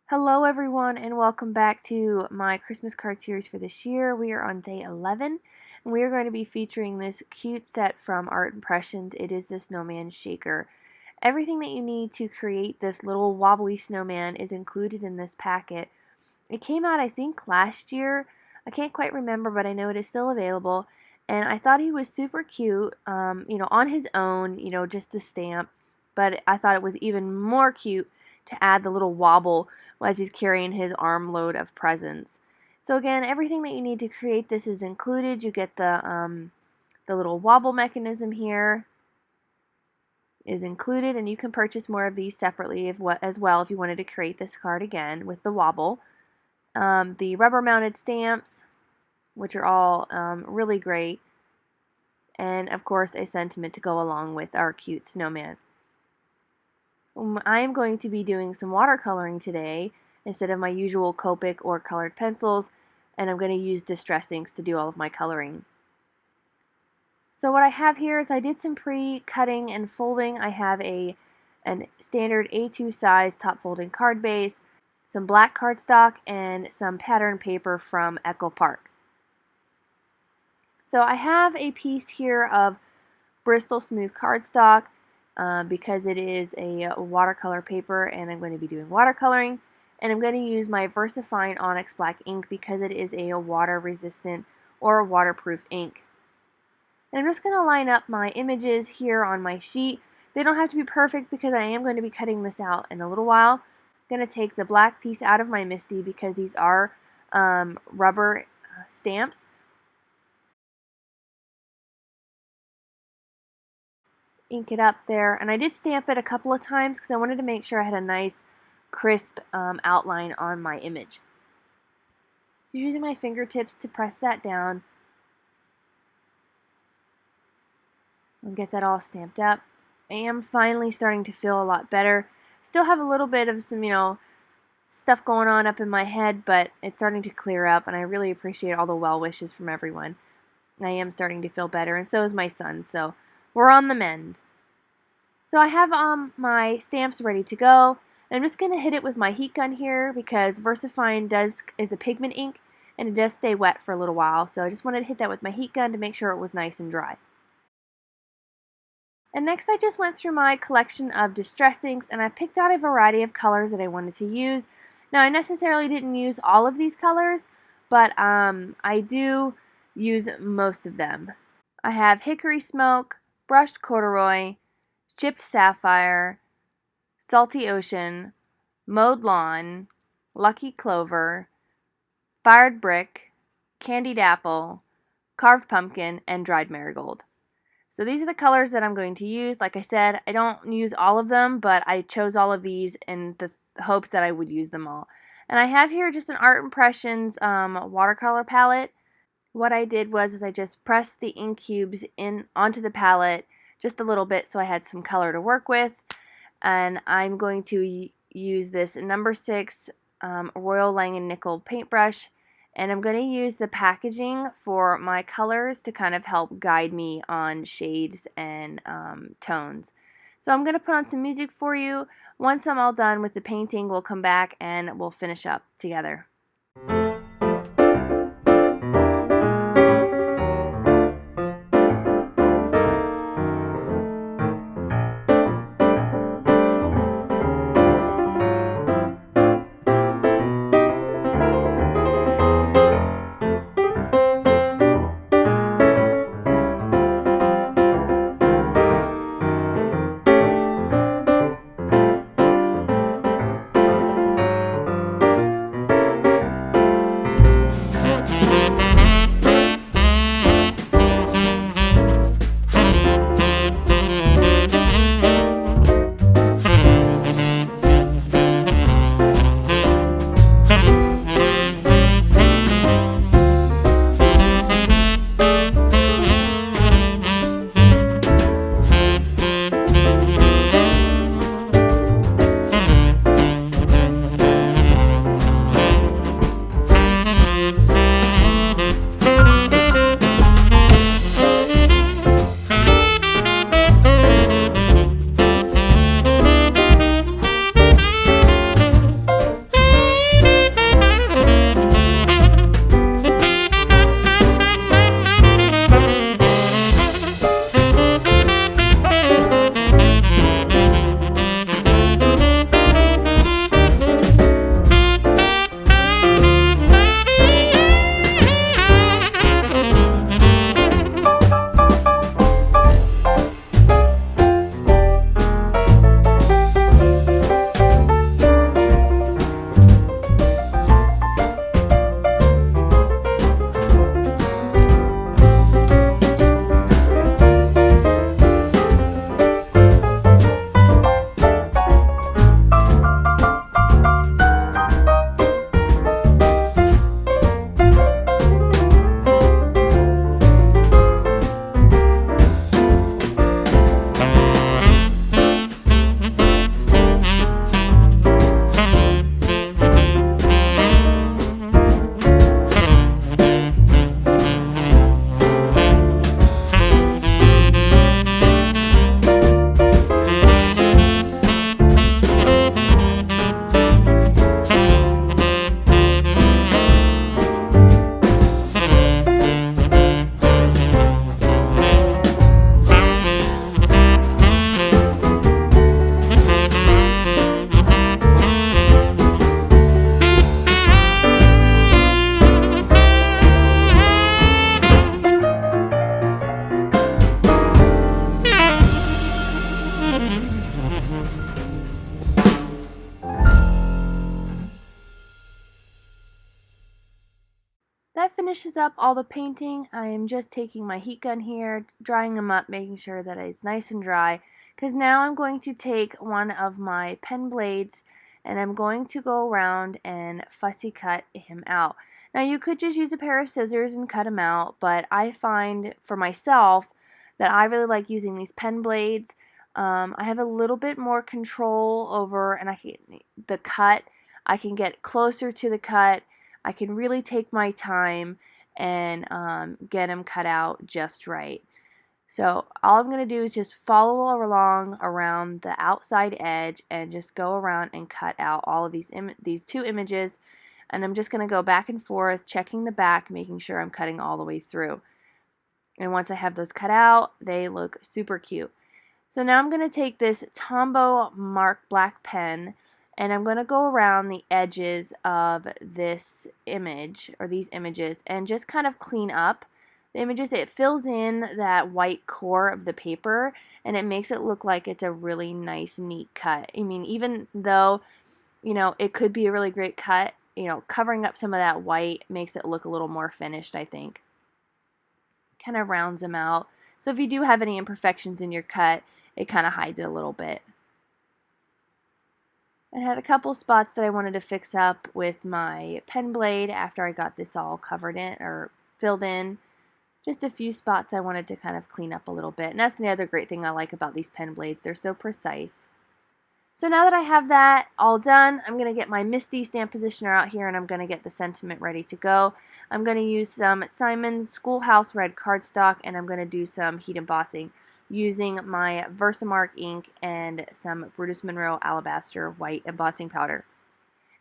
Hello everyone and welcome back to my Christmas card series for this year. We are on day 11 and we are going to be featuring this cute set from Art Impressions. It is the Snowman Shaker. Everything that you need to create this little wobbly snowman is included in this packet. It came out I think last year. I can't quite remember, but I know it is still available, and I thought he was super cute, on his own, just the stamp, but I thought it was even more cute to add the little wobble as he's carrying his armload of presents. So again, everything that you need to create this is included. You get the little wobble mechanism here is included, and you can purchase more of these separately as well if you wanted to create this card again with the wobble. The rubber mounted stamps, which are all really great, and of course a sentiment to go along with our cute snowman. I am going to be doing some watercoloring today instead of my usual Copic or colored pencils, and I'm going to use distress inks to do all of my coloring. So what I have here is I did some pre-cutting and folding. I have a standard A2 size top folding card base, some black cardstock, and some pattern paper from Echo Park. So I have a piece here of Bristol smooth cardstock because it is a watercolor paper and I'm going to be doing watercoloring, and I'm going to use my VersaFine Onyx black ink because it is a water resistant or waterproof ink. And I'm just going to line up my images here on my sheet. They don't have to be perfect because I am going to be cutting this out in a little while. I'm going to take the black piece out of my Misti because these are rubber stamps. Ink it up there, and I did stamp it a couple of times because I wanted to make sure I had a nice crisp outline on my image. Just using my fingertips to press that down and get that all stamped up. I am finally starting to feel a lot better. Still have a little bit of some, stuff going on up in my head, but it's starting to clear up, and I really appreciate all the well wishes from everyone. I am starting to feel better, and so is my son, so we're on the mend. So I have my stamps ready to go, and I'm just going to hit it with my heat gun here because VersaFine is a pigment ink, and it does stay wet for a little while, so I just wanted to hit that with my heat gun to make sure it was nice and dry. And next I just went through my collection of distress inks, and I picked out a variety of colors that I wanted to use. Now I necessarily didn't use all of these colors, but I do use most of them. I have Hickory Smoke, Brushed Corduroy, Chipped Sapphire, Salty Ocean, Mowed Lawn, Lucky Clover, Fired Brick, Candied Apple, Carved Pumpkin, and Dried Marigold. So these are the colors that I'm going to use. Like I said, I don't use all of them, but I chose all of these in the hopes that I would use them all. And I have here just an Art Impressions watercolor palette. What I did was I just pressed the ink cubes in onto the palette just a little bit so I had some color to work with. And I'm going to use this number 6 Royal Langnickel paintbrush, and I'm going to use the packaging for my colors to kind of help guide me on shades and tones. So I'm going to put on some music for you. Once I'm all done with the painting, we'll come back and we'll finish up together. finishes up all the painting, I am just taking my heat gun here, drying them up, making sure that it's nice and dry, because now I'm going to take one of my pen blades and I'm going to go around and fussy cut him out. Now you could just use a pair of scissors and cut him out, but I find for myself that I really like using these pen blades. I have a little bit more control over the cut. I can get closer to the cut. I can really take my time and get them cut out just right. So all I'm going to do is just follow along around the outside edge and just go around and cut out all of these two images. And I'm just going to go back and forth, checking the back, making sure I'm cutting all the way through. And once I have those cut out, they look super cute. So now I'm going to take this Tombow Mark Black pen and I'm going to go around the edges of this image or these images and just kind of clean up the images. It fills in that white core of the paper and it makes it look like it's a really nice, neat cut. I mean, even though, it could be a really great cut, covering up some of that white makes it look a little more finished, I think. Kind of rounds them out. So if you do have any imperfections in your cut, it kind of hides it a little bit. I had a couple spots that I wanted to fix up with my pen blade after I got this all covered in or filled in. Just a few spots I wanted to kind of clean up a little bit. And that's the other great thing I like about these pen blades. They're so precise. So now that I have that all done, I'm going to get my Misti stamp positioner out here and I'm going to get the sentiment ready to go. I'm going to use some Simon's Schoolhouse Red cardstock and I'm going to do some heat embossing using my Versamark ink and some Brutus Monroe Alabaster white embossing powder.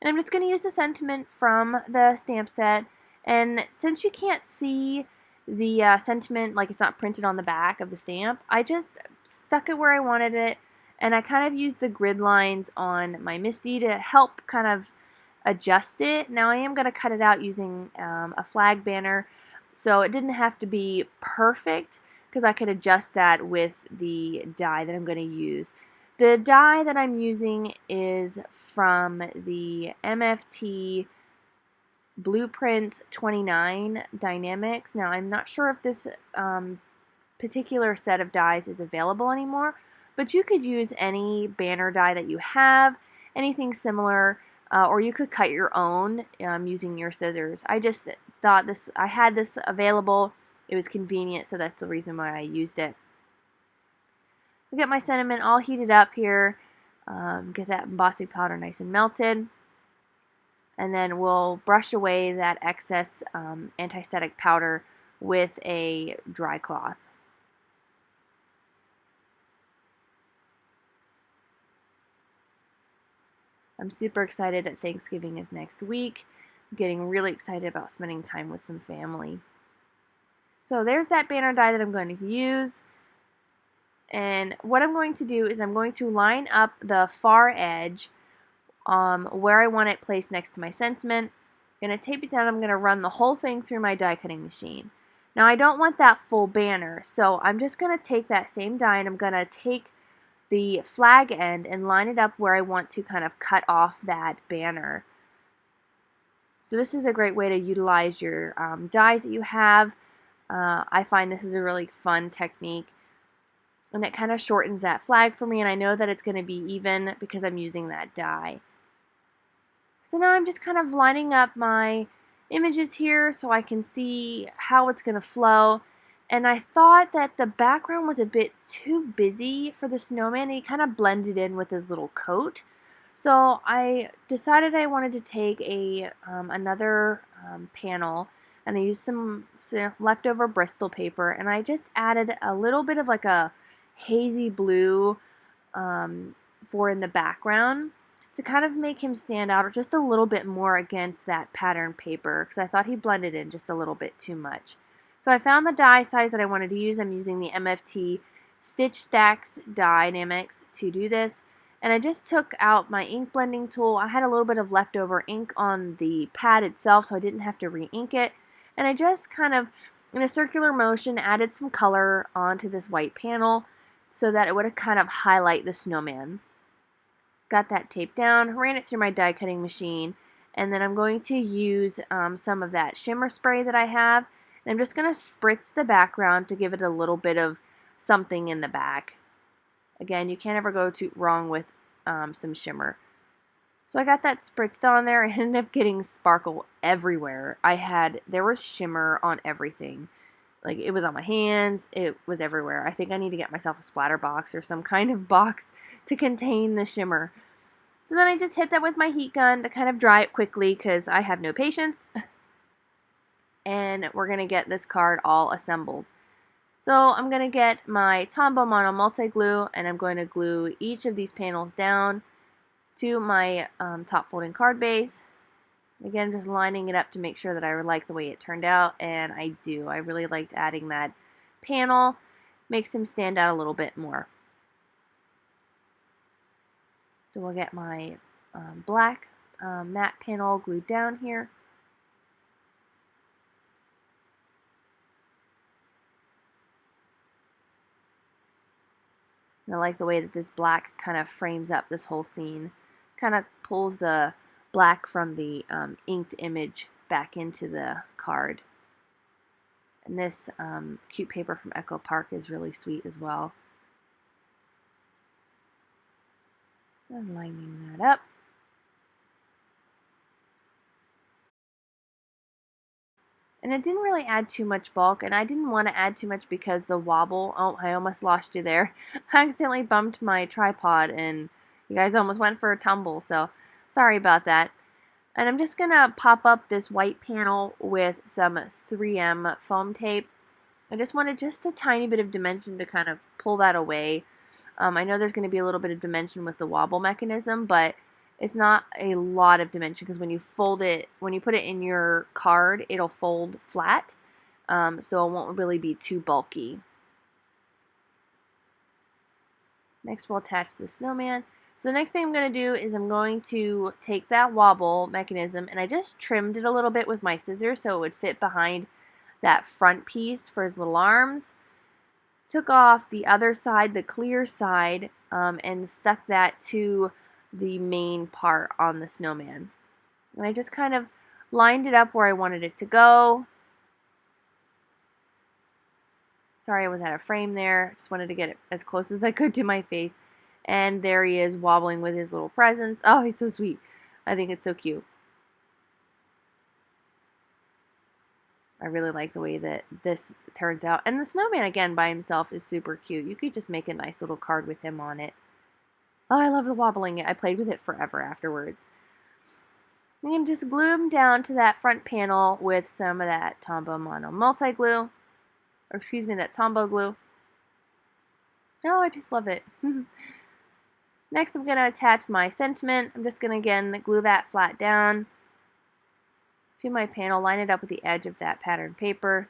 And I'm just going to use the sentiment from the stamp set. And since you can't see the sentiment, like it's not printed on the back of the stamp, I just stuck it where I wanted it. And I kind of used the grid lines on my Misti to help kind of adjust it. Now I am going to cut it out using a flag banner, so it didn't have to be perfect because I could adjust that with the die that I'm going to use. The die that I'm using is from the MFT Blueprints 29 Dynamics. Now I'm not sure if this particular set of dies is available anymore, but you could use any banner die that you have, anything similar, or you could cut your own using your scissors. I just thought I had this available. It was convenient, so that's the reason why I used it. I'll get my sentiment all heated up here, get that embossing powder nice and melted, and then we'll brush away that excess anti-static powder with a dry cloth. I'm super excited that Thanksgiving is next week. I'm getting really excited about spending time with some family. So there's that banner die that I'm going to use. And what I'm going to do is I'm going to line up the far edge where I want it placed next to my sentiment. I'm going to tape it down. I'm going to run the whole thing through my die cutting machine. Now I don't want that full banner, so I'm just going to take that same die and I'm going to take the flag end and line it up where I want to kind of cut off that banner. So this is a great way to utilize your dies that you have. I find this is a really fun technique, and it kind of shortens that flag for me, and I know that it's going to be even because I'm using that die. So now I'm just kind of lining up my images here so I can see how it's going to flow. And I thought that the background was a bit too busy for the snowman. He kind of blended in with his little coat. So I decided I wanted to take another panel, and I used some leftover Bristol paper, and I just added a little bit of like a hazy blue for in the background to kind of make him stand out just a little bit more against that pattern paper, because I thought he blended in just a little bit too much. So I found the die size that I wanted to use. I'm using the MFT Stitch Stax Dynamics to do this. And I just took out my ink blending tool. I had a little bit of leftover ink on the pad itself, so I didn't have to re-ink it. And I just kind of, in a circular motion, added some color onto this white panel so that it would kind of highlight the snowman. Got that taped down, ran it through my die cutting machine, And then I'm going to use some of that shimmer spray that I have. And I'm just going to spritz the background to give it a little bit of something in the back. Again, you can't ever go too wrong with some shimmer. So I got that spritzed on there. I ended up getting sparkle everywhere. There was shimmer on everything. Like, it was on my hands. It was everywhere. I think I need to get myself a splatter box or some kind of box to contain the shimmer. So then I just hit that with my heat gun to kind of dry it quickly because I have no patience. And we're going to get this card all assembled. So I'm going to get my Tombow Mono Multi-Glue, and I'm going to glue each of these panels down to my top folding card base. Again, just lining it up to make sure that I like the way it turned out, and I do. I really liked adding that panel. Makes him stand out a little bit more. So we'll get my black matte panel glued down here. And I like the way that this black kind of frames up this whole scene. Kind of pulls the black from the inked image back into the card. And this cute paper from Echo Park is really sweet as well. And lining that up. And it didn't really add too much bulk, and I didn't want to add too much because the wobble, oh, I almost lost you there. I accidentally bumped my tripod, and you guys almost went for a tumble, so sorry about that. And I'm just going to pop up this white panel with some 3M foam tape. I just wanted just a tiny bit of dimension to kind of pull that away. I know there's going to be a little bit of dimension with the wobble mechanism, but it's not a lot of dimension because when you fold it, when you put it in your card, it'll fold flat, so it won't really be too bulky. Next, we'll attach the snowman. So the next thing I'm going to do is I'm going to take that wobble mechanism, and I just trimmed it a little bit with my scissors so it would fit behind that front piece for his little arms. Took off the other side, the clear side, and stuck that to the main part on the snowman. And I just kind of lined it up where I wanted it to go. Sorry I was out of frame there. Just wanted to get it as close as I could to my face. And there he is wobbling with his little presents. Oh, he's so sweet. I think it's so cute. I really like the way that this turns out. And the snowman, again, by himself is super cute. You could just make a nice little card with him on it. Oh, I love the wobbling. I played with it forever afterwards. You can just glue him down to that front panel with some of that Tombow Mono Multi-Glue. Or excuse me, that Tombow glue. Oh, I just love it. Next, I'm going to attach my sentiment. I'm just going to, again, glue that flat down to my panel. Line it up with the edge of that pattern paper.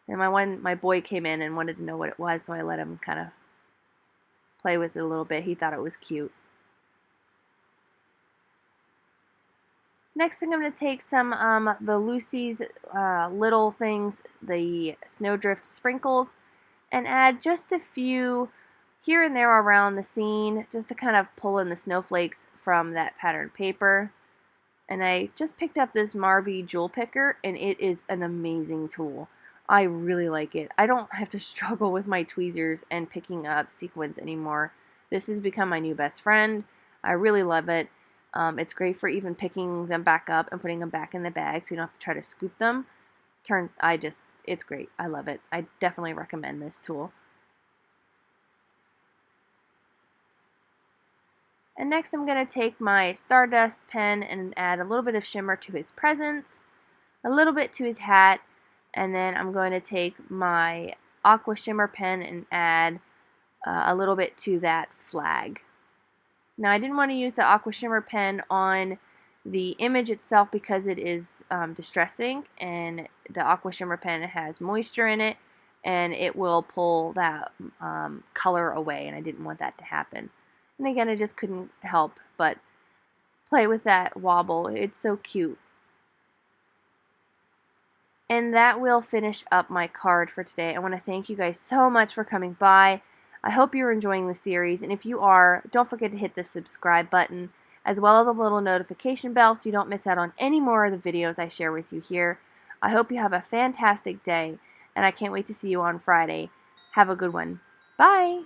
And my boy came in and wanted to know what it was, so I let him kind of play with it a little bit. He thought it was cute. Next thing, I'm going to take some the Lucy's little things, the Snowdrift sprinkles, and add just a few here and there around the scene, just to kind of pull in the snowflakes from that pattern paper. And I just picked up this Marvy jewel picker, and it is an amazing tool. I really like it. I don't have to struggle with my tweezers and picking up sequins anymore. This has become my new best friend. I really love it. It's great for even picking them back up and putting them back in the bag so you don't have to try to scoop them. It's great. I love it. I definitely recommend this tool. And next I'm going to take my Stardust pen and add a little bit of shimmer to his presents, a little bit to his hat, and then I'm going to take my Aqua Shimmer pen and add a little bit to that flag. Now, I didn't want to use the Aqua Shimmer pen on the image itself because it is Distress ink, and the Aqua Shimmer pen has moisture in it, and it will pull that color away, and I didn't want that to happen. And again, I just couldn't help but play with that wobble. It's so cute. And that will finish up my card for today. I want to thank you guys so much for coming by. I hope you're enjoying the series, and if you are, don't forget to hit the subscribe button as well as the little notification bell so you don't miss out on any more of the videos I share with you here. I hope you have a fantastic day, and I can't wait to see you on Friday. Have a good one. Bye!